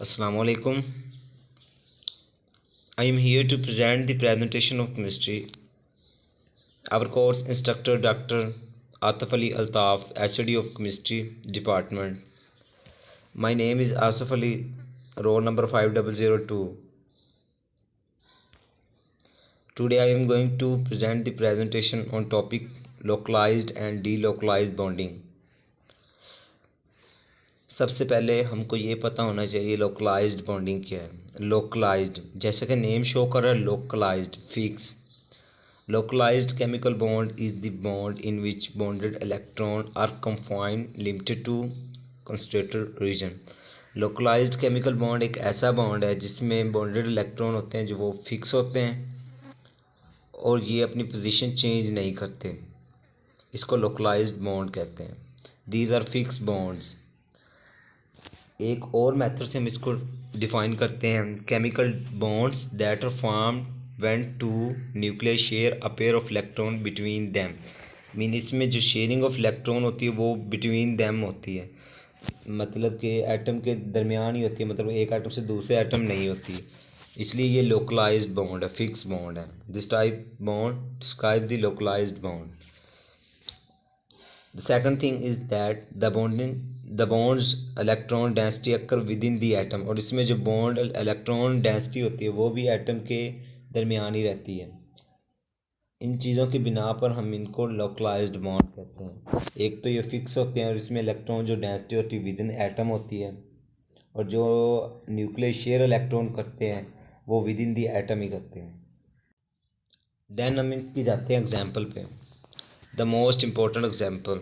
Assalamu alaikum. I am here to present the presentation of chemistry. Our course instructor Dr. Ataf Ali Altaf, HOD of Chemistry Department. My name is Asif Ali, roll number 5002. Today I am going to present the presentation on topic localized and delocalized bonding. सबसे पहले हमको ये पता होना चाहिए localised bonding क्या है। Localised जैसे कि नेम शो कर रहा है, localized fix. Localized chemical bond is the bond in which bonded electrons are confined limited to concentrated region. Localized chemical bond एक ऐसा bond है जिसमें bonded electron होते हैं जो वो fix होते हैं और ये अपनी position change नहीं करते, इसको localized bond कहते हैं। These are fixed bonds. एक और मेथड से हम इसको डिफाइन करते हैं, chemical bonds that are formed when two nuclear share a pair of electron between them. Mean इसमें जो शेयरिंग ऑफ इलेक्ट्रॉन होती है वो बिटवीन देम होती है, मतलब कि एटम के दरमियान ही होती है, मतलब एक एटम से दूसरे एटम नहीं होती, इसलिए ये लोकलाइज्ड बॉन्ड है, फिक्स बॉन्ड है। This type bond describe the localized bond. The second thing is that the bonds electron density occur within the atom, और इसमें जो बॉन्ड इलेक्ट्रॉन डेंसिटी होती है वो भी एटम के दरमियान ही रहती है। इन चीज़ों की बिना पर हम इनको लोकलाइज्ड बॉन्ड कहते हैं। एक तो ये फिक्स होते हैं और इसमें इलेक्ट्रॉन जो डेंसिटी होती है विद इन एटम होती है, और जो न्यूक्लियर शेयर इलेक्ट्रॉन करते हैं वो विद इन दी एटम ही करते हैं। देन हम इसकी जाते हैं एग्जाम्पल पे। The most important example,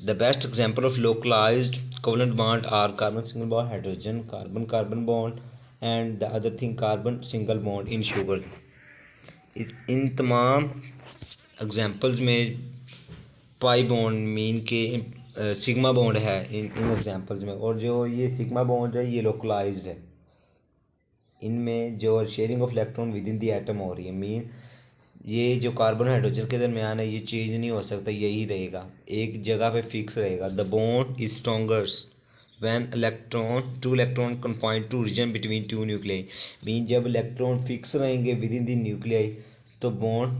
the best example of localized covalent bond are carbon single bond hydrogen, carbon carbon bond, and the other thing carbon single bond in sugar. इन तमाम examples में pi bond mean के sigma bond है इन examples में, और जो ये sigma bond है ये लोकलाइज्ड है। इनमें जो sharing of electron within the atom हो रही है, मीन ये जो कार्बन हाइड्रोजन के दरमियान है ये चेंज नहीं हो सकता, यही रहेगा, एक जगह पे फिक्स रहेगा। The bond is strongest when two electron confined to region between two nuclei. Mean जब इलेक्ट्रॉन फिक्स रहेंगे विद इन द न्यूक्लियाई तो बॉन्ड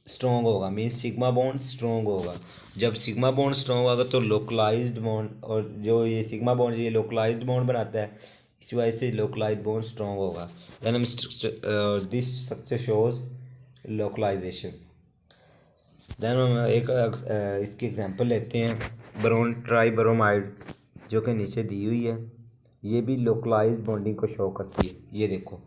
स्ट्रॉन्ग होगा, मीन सिग्मा बॉन्ड स्ट्रॉन्ग होगा। जब सिग्मा बॉन्ड स्ट्रॉन्ग होगा तो लोकलाइज्ड बॉन्ड, और जो ये सिग्मा बॉन्ड ये लोकलाइज्ड बॉन्ड बनाता है, इसी वजह से लोकलाइज्ड बॉन्ड स्ट्रॉन्ग होगा। देन हम this structure shows localization. Then हम एक इसकी एग्जांपल लेते हैं, बोरोन ट्राईब्रोमाइड जो कि नीचे दी हुई है, ये भी लोकलाइज्ड बॉन्डिंग को शो करती है। ये देखो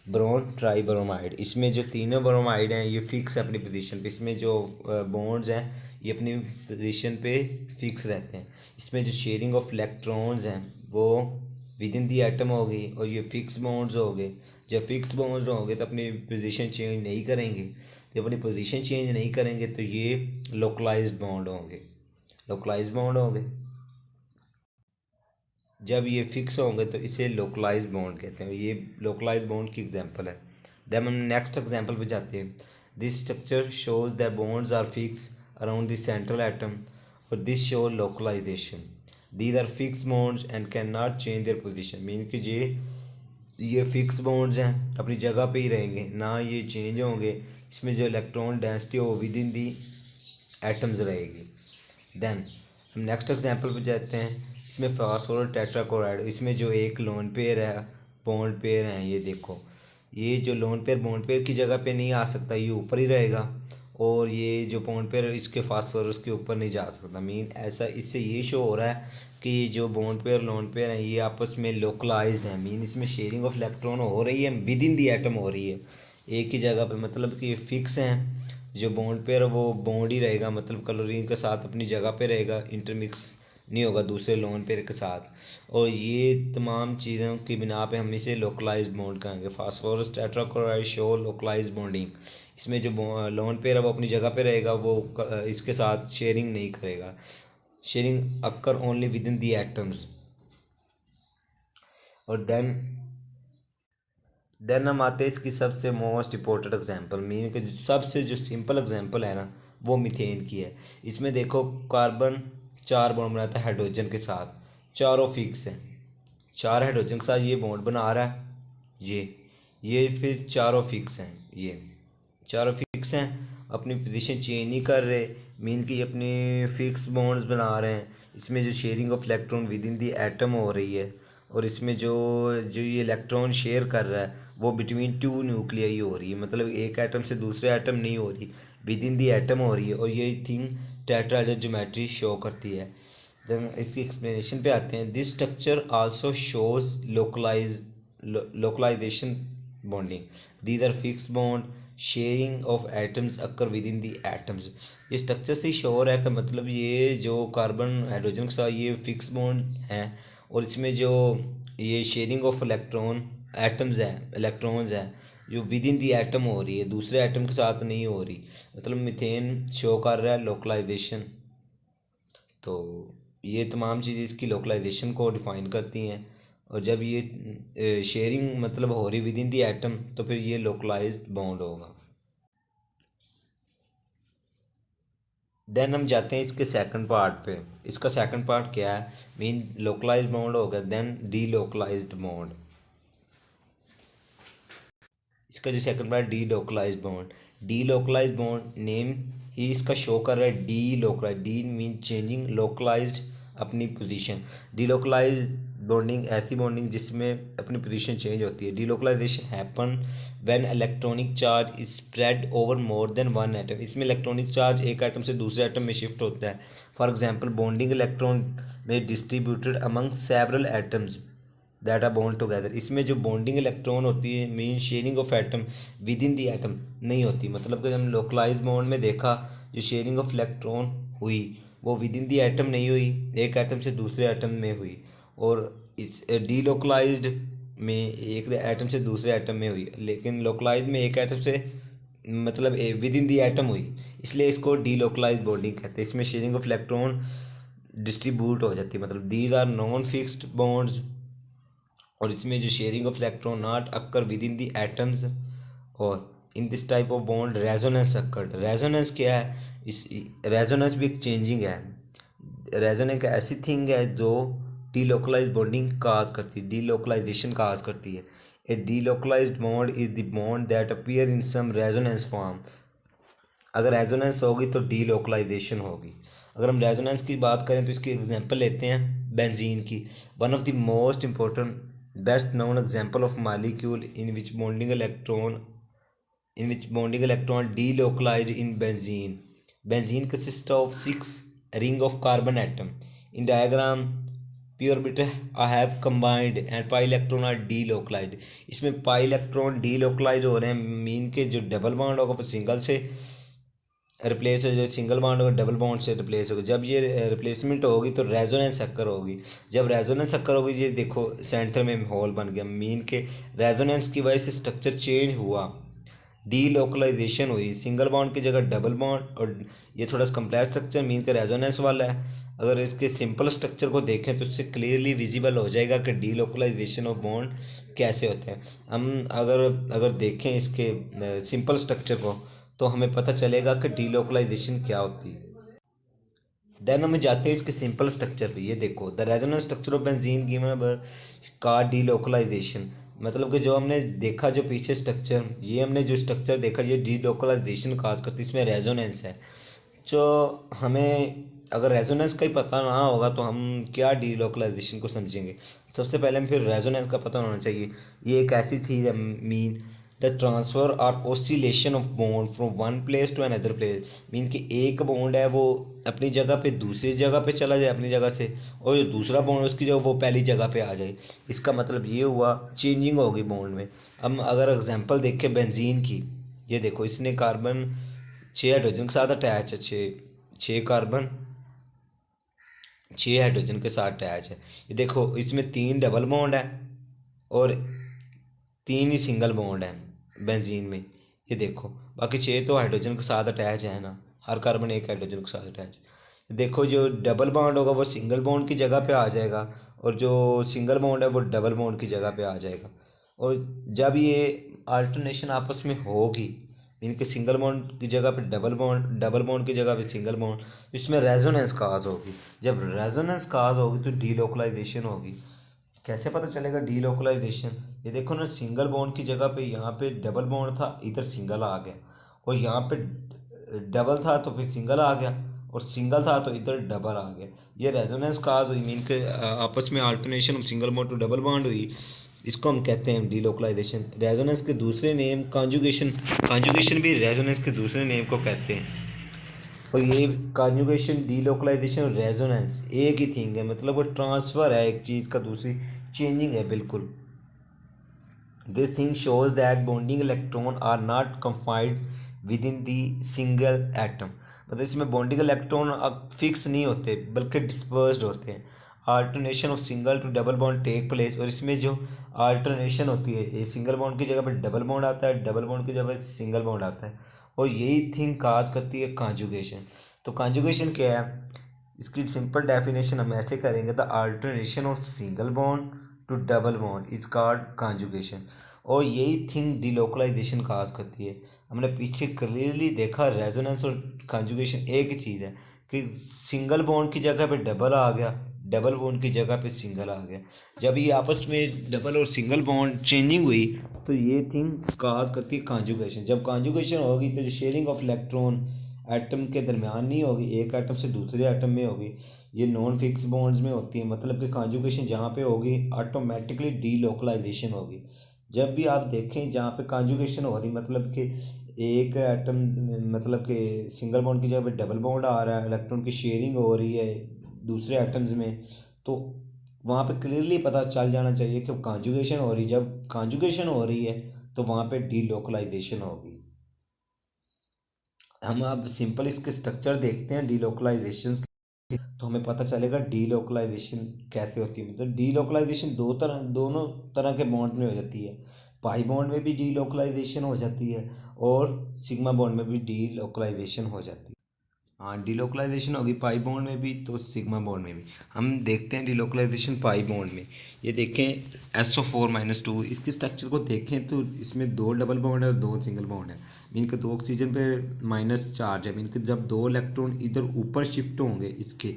बोरोन ट्राईब्रोमाइड, इसमें जो तीनों ब्रोमाइड हैं ये फिक्स है अपनी पोजीशन पे, इसमें जो बॉन्ड्स हैं ये अपनी पोजीशन पे फिक्स रहते हैं। इसमें जो शेयरिंग ऑफ इलेक्ट्रॉन्स हैं वो विद इन दी एटम होगी, और ये फिक्स बॉन्ड्स हो गए। जब फिक्स बॉन्ड्स होंगे तो अपनी पोजीशन चेंज नहीं करेंगे, जब अपनी पोजीशन चेंज नहीं करेंगे तो ये लोकलाइज्ड बॉन्ड होंगे, लोकलाइज्ड बॉन्ड होंगे। जब ये फिक्स होंगे तो इसे लोकलाइज्ड बॉन्ड कहते हैं। ये लोकलाइज्ड बॉन्ड की एग्जांपल है। देन हम नेक्स्ट एग्जांपल पे जाते हैं। This structure shows that bonds are fix around the central atom, और this show localization. These are fix bonds and can not change their position. Mean कि ये fix bonds हैं, अपनी जगह पे ही रहेंगे, ना ये चेंज होंगे। इसमें जो इलेक्ट्रॉन डेंसिटी हो विद इन दी एटम्स रहेगी। देन हम नेक्स्ट एग्जांपल पे जाते हैं। इसमें फास्फोरस टेट्राक्लोराइड, इसमें जो एक लोन पेयर है, बॉन्ड पेयर हैं, ये देखो ये जो लोन पेयर बॉन्ड पेयर की जगह पे नहीं आ सकता, ये ऊपर ही रहेगा, और ये जो बॉन्ड पेयर इसके फास्फोरस के ऊपर नहीं जा सकता। मीन ऐसा इससे ये शो हो रहा है कि ये जो बॉन्ड पेयर लोन पेयर हैं ये आपस में लोकलाइज्ड हैं। मीन इसमें शेयरिंग ऑफ इलेक्ट्रॉन हो रही है विद इन दी एटम हो रही है एक ही जगह पे, मतलब कि ये फिक्स हैं। जो बॉन्ड पेयर वो बॉन्ड ही रहेगा, मतलब क्लोरीन के साथ अपनी जगह पे रहेगा, इंटरमिक्स नहीं होगा दूसरे लोन पेयर के साथ। और ये तमाम चीज़ों की बिना पे हम इसे लोकलाइज्ड बॉन्ड कहेंगे। Phosphorus tetrachloride show localized bonding. इसमें जो लोन पेयर है वो अपनी जगह पे रहेगा, वो इसके साथ शेयरिंग नहीं करेगा। Sharing occur only with in the atoms. और देन हम आते हैं इसकी सबसे मोस्ट इम्पोर्टेंट एग्जांपल, मीन कि सबसे जो सिंपल एग्जांपल है ना वो मीथेन की है। इसमें देखो कार्बन 4 बॉन्ड बनाता है हाइड्रोजन के साथ, चारों फिक्स हैं, 4 हाइड्रोजन के साथ ये बॉन्ड बना रहा है, ये फिर चारों फिक्स हैं, ये चारों फिक्स हैं, अपनी पोजीशन चेंज नहीं कर रहे, मीन की अपनी फिक्स बॉन्ड्स बना रहे हैं। इसमें जो sharing of electron within the atom हो रही है, और इसमें जो जो ये इलेक्ट्रॉन शेयर कर रहा है वो बिटवीन टू न्यूक्लियाई हो रही है, मतलब एक एटम से दूसरे एटम नहीं हो रही, विद इन दी एटम हो रही है, और ये थिंग टेट्राहेड्रल ज्योमेट्री शो करती है। देन इसकी एक्सप्लेनेशन पे आते हैं। This structure also shows localization bonding, these are fix bond, sharing of atoms occur within the atoms. ये स्ट्रक्चर से श्योर है कि मतलब ये जो कार्बन हाइड्रोजन के साथ ये फिक्स बॉन्ड हैं, और इसमें जो ये शेयरिंग ऑफ इलेक्ट्रॉन एटम्स है, इलेक्ट्रॉन्स है, जो विद इन दी एटम हो रही है, दूसरे एटम के साथ नहीं हो रही, मतलब मीथेन शो कर रहा है लोकलाइजेशन। तो ये तमाम चीज़ें इसकी लोकलाइजेशन को डिफ़ाइन करती हैं, और जब ये शेयरिंग मतलब हो रही विद इन दी एटम तो फिर ये लोकलाइज्ड बॉन्ड होगा। देन हम जाते हैं इसके सेकंड पार्ट पे। इसका सेकंड पार्ट क्या है, मीन लोकलाइज्ड बॉन्ड होगा, देन डी लोकलाइज्ड बॉन्ड। इसका जो second part delocalized bond, delocalized bond name ही इसका शो कर रहा है delocalize, de mean changing, localized अपनी पोजीशन। डीलोकलाइज बॉन्डिंग ऐसी बॉन्डिंग जिसमें अपनी पोजीशन चेंज होती है। Delocalization happen when electronic charge is spread over more than one atom. इसमें इलेक्ट्रॉनिक चार्ज एक एटम से दूसरे एटम में शिफ्ट होता है। फॉर एग्जांपल बॉन्डिंग इलेक्ट्रॉन में distributed among several atoms that are bond together. इसमें जो बॉन्डिंग इलेक्ट्रॉन होती है mean sharing of atom within the atom नहीं होती, मतलब कि जब लोकलाइज बॉन्ड में देखा जो शेयरिंग ऑफ इलेक्ट्रॉन हुई वो विद इन दी एटम नहीं हुई, एक एटम से दूसरे एटम में हुई, और इस डीलोकलाइज्ड में एक एटम से दूसरे एटम में हुई, लेकिन लोकलाइज में एक एटम से मतलब विद इन दी एटम हुई, इसलिए इसको डीलोकलाइज बॉन्डिंग कहते हैं। इसमें शेयरिंग ऑफ इलेक्ट्रॉन डिस्ट्रीब्यूट हो जाती है, मतलब these are non fixed bonds, और इसमें जो sharing of electron not occur within the atoms, और in this type of bond resonance occurred. Resonance क्या है, इस रेजोनेंस भी एक चेंजिंग है। रेजोनेंस एक ऐसी थिंग है जो डीलोकलाइज बॉन्डिंग काज करती है, डीलोकलाइजेशन काज करती है। A delocalized bond is the bond that appear in some resonance form. अगर रेजोनेंस होगी तो डीलोकलाइजेशन होगी। अगर हम रेजोनेंस की बात करें तो इसकी एग्जांपल लेते हैं बेंजीन की। One of the most important best known example of molecule in which bonding electron delocalized in benzene. Benzene consists of 6 ring of carbon atom. In diagram p orbital have combined and pi electron are delocalized. इसमें pi electron delocalized हो रहे हैं, mean के जो double bond होगा वो single से replace हो, जो सिंगल बॉन्ड होगा डबल बॉन्ड से रिप्लेस होगा। जब ये रिप्लेसमेंट होगी तो रेजोनेंस अक्कर होगी। जब रेजोनेंस अक्कर होगी, ये देखो सेंटर में होल बन गया, मीन के रेजोनेंस की वजह से स्ट्रक्चर चेंज हुआ, डीलोकलाइजेशन हुई, सिंगल बॉन्ड की जगह डबल बॉन्ड, और ये थोड़ा कम्प्लेक्स स्ट्रक्चर मीन का रेजोनेंस वाला है। अगर इसके सिंपल स्ट्रक्चर को देखें तो इससे क्लियरली विजिबल हो जाएगा कि डीलोकलाइजेशन ऑफ बॉन्ड कैसे होते हैं। हम अगर देखें इसके सिंपल स्ट्रक्चर को तो हमें पता चलेगा कि डीलोकलाइजेशन क्या होती है। देन हम जाते हैं इसके सिंपल स्ट्रक्चर पे। ये देखो the resonance structure of benzene given का डीलोकलाइजेशन, मतलब कि जो हमने देखा जो पीछे स्ट्रक्चर, ये हमने जो स्ट्रक्चर देखा ये डीलोकलाइजेशन खास करती, इसमें रेजोनेंस है। जो हमें अगर रेजोनेंस का ही पता ना होगा तो हम क्या डीलोकलाइजेशन को समझेंगे। सबसे पहले हम फिर रेजोनेंस का पता होना चाहिए। ये एक ऐसी चीज़ है मीन द ट्रांसफ़र और oscillation of bond from one place to another place, mean कि एक बॉन्ड है वो अपनी जगह पे दूसरी जगह पे चला जाए अपनी जगह से, और जो दूसरा बॉन्ड उसकी जगह वो पहली जगह पे आ जाए। इसका मतलब ये हुआ चेंजिंग होगी बॉन्ड में। हम अगर एग्जांपल देखें बेंजीन की, ये देखो इसने कार्बन 6 हाइड्रोजन के साथ अटैच है, छः कार्बन 6 हाइड्रोजन के साथ अटैच है। ये देखो इसमें 3 डबल बॉन्ड है और 3 ही सिंगल बॉन्ड है बेंजीन में। ये देखो बाकी 6 तो हाइड्रोजन के साथ अटैच है ना, हर कार्बन एक हाइड्रोजन के साथ अटैच। देखो जो डबल बॉन्ड होगा वो सिंगल बॉन्ड की जगह पे आ जाएगा, और जो सिंगल बॉन्ड है वो डबल बॉन्ड की जगह पे आ जाएगा। और जब ये अल्टरनेशन आपस में होगी, इनके सिंगल बॉन्ड की जगह पे डबल बॉन्ड, डबल बॉन्ड की जगह पे सिंगल बॉन्ड, इसमें रेजोनेंस काज होगी। जब रेजोनेंस काज होगी तो डीलोकलाइजेशन होगी। कैसे पता चलेगा डीलोकलाइजेशन? ये देखो ना, सिंगल बॉन्ड की जगह पे यहाँ पे डबल बॉन्ड था, इधर सिंगल आ गया, और यहाँ पे डबल था तो फिर सिंगल आ गया, और सिंगल था तो इधर डबल आ गया। ये रेजोनेंस काज हुई, मीन के आपस में alternation of single bond to double bond हुई। इसको हम कहते हैं डीलोकलाइजेशन। रेजोनेंस के दूसरे नेम कॉन्जुगेशन, कॉन्जुगेशन भी रेजोनेंस के दूसरे नेम को कहते हैं। और ये कॉन्जुगेशन, डीलोकलाइजेशन और रेजोनेंस एक ही थिंग है, मतलब वो ट्रांसफ़र है एक चीज़ का दूसरी, चेंजिंग है बिल्कुल। This thing shows that bonding electron are not confined within the single atom. मतलब इसमें बॉन्डिंग इलेक्ट्रॉन फिक्स नहीं होते बल्कि डिस्पर्स्ड होते हैं। Alternation of single to double bond take place, और इसमें जो अल्टरनेशन होती है, ये सिंगल बॉन्ड की जगह पर डबल बॉन्ड आता है, डबल बॉन्ड की जगह पर सिंगल बॉन्ड आता है, और यही थिंग काज करती है कॉन्जुगेशन। तो कॉन्जुगेशन क्या है? इसकी सिंपल डेफिनेशन हम ऐसे करेंगे, the alternation of single bond to double bond is called conjugation. और यही थिंग डिलोकलाइजेशन काज करती है। हमने पीछे क्लियरली देखा रेजोनेंस और कॉन्जुगेशन एक ही चीज़ है, कि सिंगल बॉन्ड की जगह पे डबल आ गया, डबल बॉन्ड की जगह पे सिंगल आ गया। जब ये आपस में डबल और सिंगल बॉन्ड चेंजिंग हुई तो ये थिंग काज करती है कॉन्जुगेशन। जब कॉन्जुगेशन होगी तो जो शेयरिंग ऑफ इलेक्ट्रॉन एटम के दरमियान नहीं होगी, एक एटम से दूसरे एटम में होगी, ये नॉन फिक्स बॉन्ड्स में होती है। मतलब कि कॉन्जुगेशन जहाँ पे होगी ऑटोमेटिकली डीलोकलाइजेशन होगी। जब भी आप देखें जहाँ पे कॉन्जुगेशन हो रही, मतलब कि एक एटम, मतलब कि सिंगल बॉन्ड की जगह पे डबल बॉन्ड आ रहा है, इलेक्ट्रॉन की शेयरिंग हो रही है दूसरे एटम्स में, तो वहाँ पे क्लियरली पता चल जाना चाहिए कि कॉन्जुगेशन हो रही। जब कॉन्जुगेशन हो रही है तो वहाँ पे डीलोकलाइजेशन होगी। हम अब सिंपल इसके स्ट्रक्चर देखते हैं डीलोकलाइजेशन, तो हमें पता चलेगा डीलोकलाइजेशन कैसे होती है। मतलब डीलोकलाइजेशन दोनों तरह के बॉन्ड में हो जाती है। पाई बॉन्ड में भी डीलोकलाइजेशन हो जाती है, और सिग्मा बॉन्ड में भी डीलोकलाइजेशन हो जाती है। हाँ, डिलोकलाइजेशन होगी पाई बॉन्ड में भी तो सिग्मा बॉन्ड में भी। हम देखते हैं डिलोकलाइजेशन पाई बॉन्ड में। ये देखें SO4-2, इसके स्ट्रक्चर को देखें तो इसमें दो डबल बॉन्ड है और दो सिंगल बॉन्ड है। मीन के दो ऑक्सीजन पे माइनस चार्ज है, मीन के जब दो इलेक्ट्रॉन इधर ऊपर शिफ्ट होंगे इसके,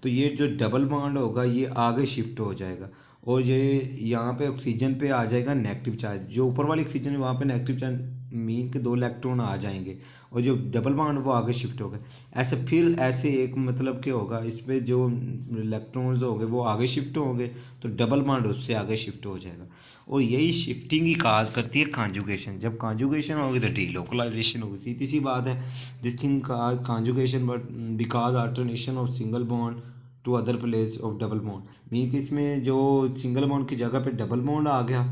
तो ये जो डबल बॉन्ड होगा ये आगे शिफ्ट हो जाएगा, और ये यहाँ पे ऑक्सीजन पे आ जाएगा नेगेटिव चार्ज। जो ऊपर वाली ऑक्सीजन है वहाँ पे नेगेटिव चार्ज, मीन के दो इलेक्ट्रॉन आ जाएंगे, और जो डबल बॉन्ड वो आगे शिफ्ट हो गए। ऐसे फिर ऐसे एक मतलब क्या होगा, इस पर जो इलेक्ट्रॉन्स हो गए वो आगे शिफ्ट होंगे, तो डबल बॉन्ड उससे आगे शिफ्ट हो जाएगा। और यही शिफ्टिंग ही काज करती है कॉन्जुगेशन। जब कॉन्जुगेशन होगी तो डीलोकलाइजेशन होगी, सीधी सी बात है। This thing cause conjugation but because alternation of single bond to other place of double bond. Mean कि इसमें जो सिंगल बॉन्ड की जगह पे डबल बॉन्ड आ गया,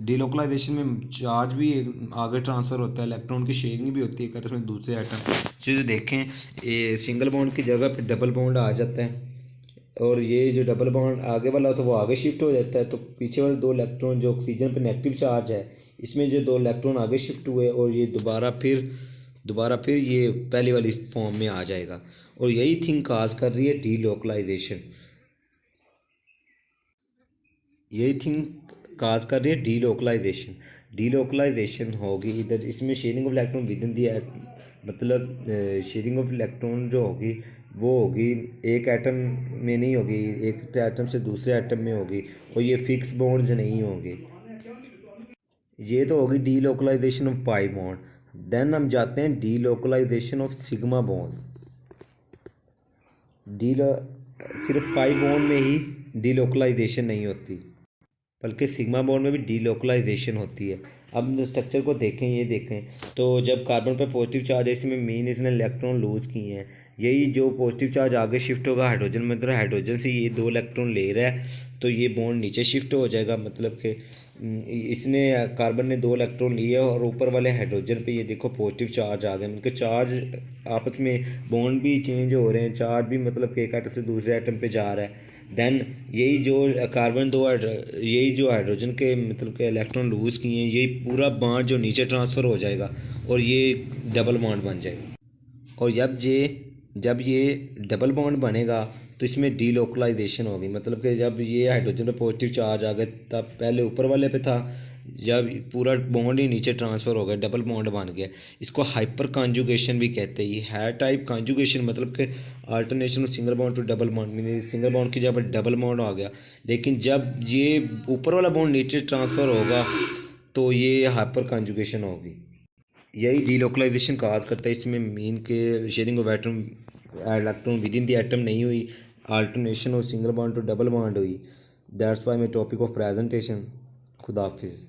डीलोकलाइजेशन में चार्ज भी आगे ट्रांसफ़र होता है, इलेक्ट्रॉन की शेयरिंग भी होती है एक एटम में दूसरे एटम। जो देखें ये सिंगल बॉन्ड की जगह पे डबल बॉन्ड आ जाता है, और ये जो डबल बॉन्ड आगे वाला तो वो आगे शिफ्ट हो जाता है, तो पीछे वाले दो इलेक्ट्रॉन जो ऑक्सीजन पे नेगेटिव चार्ज है, इसमें जो दो इलेक्ट्रॉन आगे शिफ्ट हुए, और ये दोबारा फिर ये पहली वाली फॉर्म में आ जाएगा। और यही थिंग काज कर रही है डीलोकलाइजेशन। यही थिंग काज कर रही है डीलोकलाइजेशन। डीलोकलाइजेशन होगी इधर, इसमें sharing of electron within the, मतलब शेयरिंग ऑफ इलेक्ट्रॉन जो होगी वो होगी एक एटम में नहीं होगी, एक एटम से दूसरे एटम में होगी, और ये फिक्स बॉन्ड्स नहीं होंगे। ये तो होगी delocalization of pi bond. Then हम जाते हैं डीलोकलाइजेशन ऑफ सिग्मा बॉन्ड। डीलो सिर्फ पाई बॉन्ड में ही डीलोकलाइजेशन नहीं होती, बल्कि सिग्मा बॉन्ड में भी डीलोकलाइजेशन होती है। अब हम स्ट्रक्चर को देखें, ये देखें तो जब कार्बन पर पॉजिटिव चार्ज है, इसमें मीन इसने इलेक्ट्रॉन लूज किए हैं, यही जो पॉजिटिव चार्ज आगे शिफ्ट होगा हाइड्रोजन में, मतलब हाइड्रोजन से ये दो इलेक्ट्रॉन ले रहा है, तो ये बॉन्ड नीचे शिफ्ट हो जाएगा। मतलब कि इसने कार्बन ने दो इलेक्ट्रॉन लिए और ऊपर वाले हाइड्रोजन पे ये देखो पॉजिटिव चार्ज आ गए, उनके चार्ज आपस में बॉन्ड भी चेंज हो रहे हैं, चार्ज भी मतलब कि एक एटम से दूसरे एटम पे जा रहा है। देन यही जो कार्बन यही जो हाइड्रोजन के मतलब के इलेक्ट्रॉन लूज किए हैं, यही पूरा बॉन्ड जो नीचे ट्रांसफ़र हो जाएगा और ये डबल बॉन्ड बन जाएगा। और जब ये डबल बॉन्ड बनेगा तो इसमें डीलोकलाइजेशन होगी। मतलब कि जब ये हाइड्रोजन पे पॉजिटिव चार्ज आ गया, तब पहले ऊपर वाले पे था जब पूरा बॉन्ड ही नीचे ट्रांसफ़र हो गया, डबल बॉन्ड बन गया, इसको हाइपर कॉन्जुगेशन भी कहते हैं। ये है टाइप कॉन्जुगेशन, मतलब कि alternation single bond to double bond, single bond की जब डबल बॉन्ड आ गया, लेकिन जब ये ऊपर वाला बॉन्ड नीचे ट्रांसफ़र होगा तो ये हाइपर कॉन्जुगेशन होगी। यही डीलोकलाइजेशन काज करता है। इसमें मीन के sharing of atom electron within the atom नहीं हुई, अल्टरनेशन और single bond to double bond हुई। That's why my topic of presentation. खुदा हाफिज़।